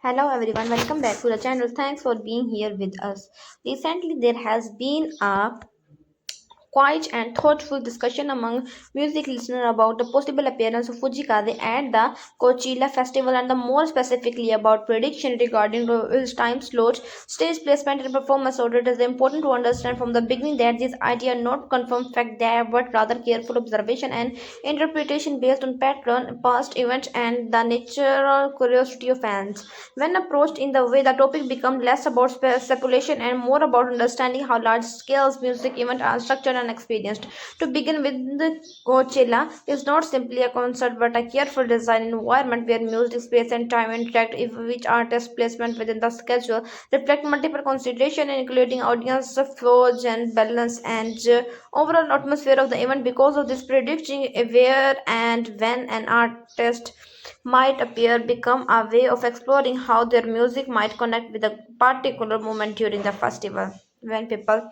Hello everyone, welcome back to the channel. Thanks for being here with us. Recently, there has been a quiet and thoughtful discussion among music listeners about the possible appearance of Fujikade at the Coachella festival and the more specifically about prediction regarding the time slots, stage placement and performance order. It is important to understand from the beginning that this idea not confirmed fact there but rather careful observation and interpretation based on pattern, past events and the natural curiosity of fans. When approached in the way, the topic becomes less about speculation and more about understanding how large scale music events are structured and experienced. To begin with, the Coachella is not simply a concert but a careful design environment where music, space, and time interact with each artist's placement within the schedule reflect multiple considerations including audience flow and balance and overall atmosphere of the event. Because of this, predicting where and when an artist might appear become a way of exploring how their music might connect with a particular moment during the festival. When people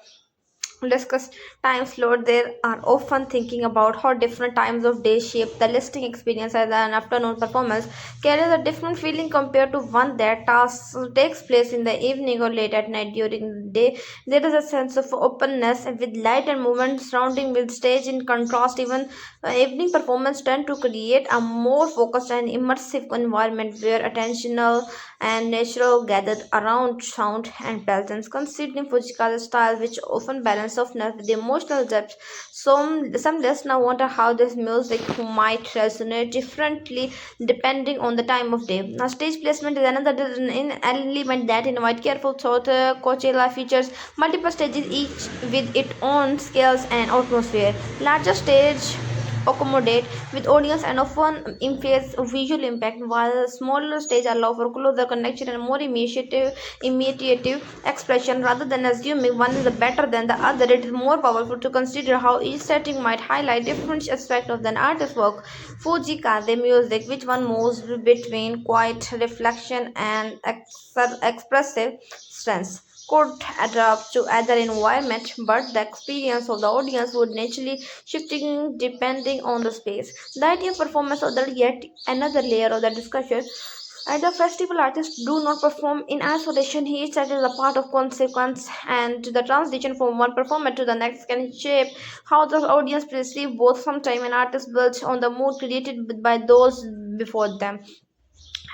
discuss time slot, they are often thinking about how different times of day shape the listening experience, as an afternoon performance carries a different feeling compared to one that takes place in the evening or late at night. During the day, there is a sense of openness with light and movement surrounding with stage. In contrast, even evening performance tend to create a more focused and immersive environment where attentional and natural gathered around sound and presence. Considering Fujikawa's style, which often balance softness with emotional depth, some listeners wonder how this music might resonate differently depending on the time of day. Now, stage placement is another element that invite careful thought. Coachella features multiple stages, each with its own scales and atmosphere. Larger stage accommodate with audience and often emphasize visual impact, while smaller stage allow for closer connection and more immediate expression. Rather than assuming one is better than the other, it is more powerful to consider how each setting might highlight different aspects of an artist's work. Fuji Kade music, which one moves between quiet reflection and expressive strength, could adapt to either environment, but the experience of the audience would naturally shifting depending on the space. The idea of performance or the yet another layer of the discussion. At the festival, artists do not perform in isolation. Each set is a part of consequence, and the transition from one performer to the next can shape how the audience perceive both. Sometimes an artist builds on the mood created by those before them.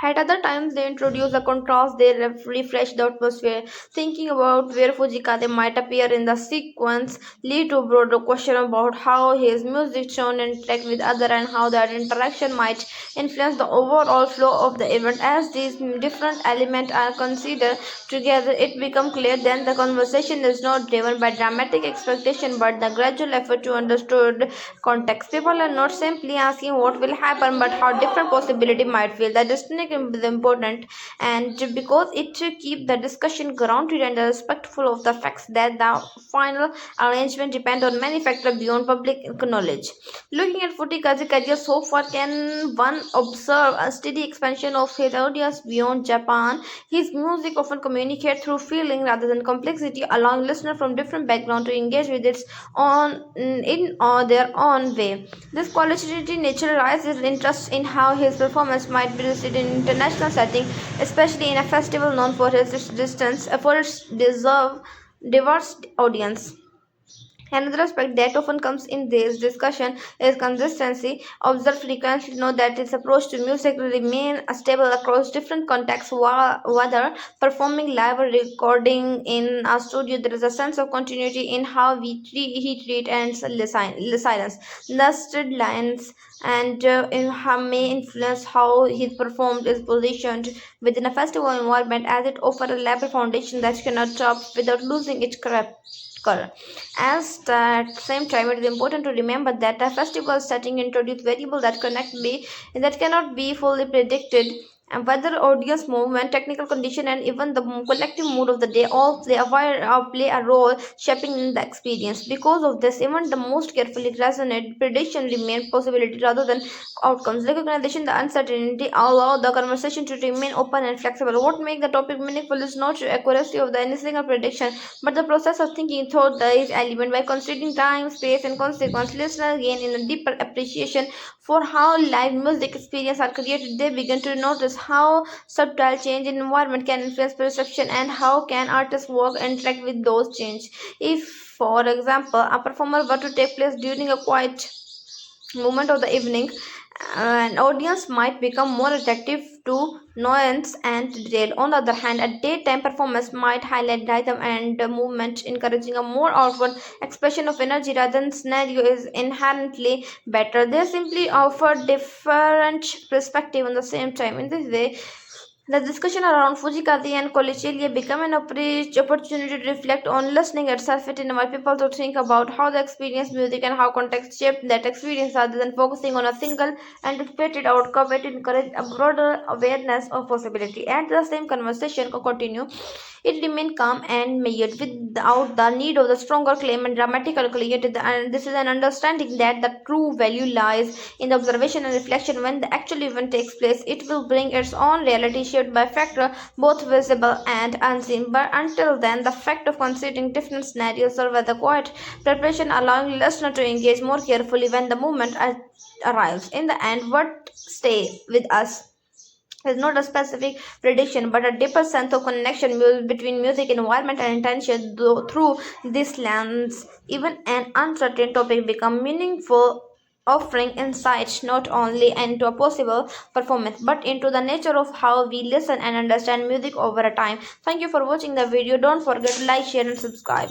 At other times, they introduce a contrast, they refresh the atmosphere. Thinking about where Fujikade might appear in the sequence lead to a broader question about how his music shown interact with other and how that interaction might influence the overall flow of the event. As these different elements are considered together, it becomes clear then the conversation is not driven by dramatic expectation but the gradual effort to understand context. People are not simply asking what will happen but how different possibility might feel. The distinction is important and because it keep the discussion grounded and respectful of the facts that the final arrangement depend on many factors beyond public knowledge. Looking at Futika's career so far, can one observe a steady expansion of his audience beyond Japan? His music often communicates through feeling rather than complexity, allowing listeners from different backgrounds to engage with its on in their own way. This qualitative nature raises interest in how his performance might be received in international setting, especially in a festival known for its diverse audience. Another aspect that often comes in this discussion is consistency. Observe frequently know that its approach to music will remain stable across different contexts, whether performing live or recording in a studio. There is a sense of continuity in how he treat and silence. Nested lines and in how may influence how he performed is positioned within a festival environment, as it offers a level foundation that cannot top without losing its character. At the same time, it is important to remember that a festival setting introduces variables that cannot be fully predicted, and whether audience movement, technical condition, and even the collective mood of the day all play a role shaping the experience. Because of this, even the most carefully resonant prediction remain possibility rather than outcomes. Recognition the uncertainty allow the conversation to remain open and flexible. What makes the topic meaningful is not the accuracy of the any single prediction, but the process of thinking through these elements. By considering time, space, and consequence, listeners gain in a deeper appreciation for how live music experiences are created. They begin to notice how subtle change in environment can influence perception and how can artists work and interact with those change. If, for example, a performer were to take place during a quiet moment of the evening, an audience might become more attentive to nuance and detail. On the other hand, a daytime performance might highlight rhythm and movement, encouraging a more outward expression of energy rather than scenario is inherently better. They simply offer different perspective on the same time. In this way, the discussion around Fujikati and Colichelia became an opportunity to reflect on listening itself. It invites people to think about how they experience music and how context shaped that experience rather than focusing on a single anticipated outcome. It encouraged a broader awareness of possibility. And the same conversation could continue. It remained calm and measured without the need of the stronger claim and dramatic calculated. And this is an understanding that the true value lies in the observation and reflection. When the actual event takes place, it will bring its own reality shaped by factor both visible and unseen. But until then, the fact of considering different scenarios serve as a quiet preparation, allowing the listener to engage more carefully when the moment arrives. In the end, what stay with us is not a specific prediction but a deeper sense of connection between music, environment, and intention. Through this lens, even an uncertain topic becomes meaningful, offering insights not only into a possible performance but into the nature of how we listen and understand music over a time. Thank you for watching the video. Don't forget to like, share, and subscribe.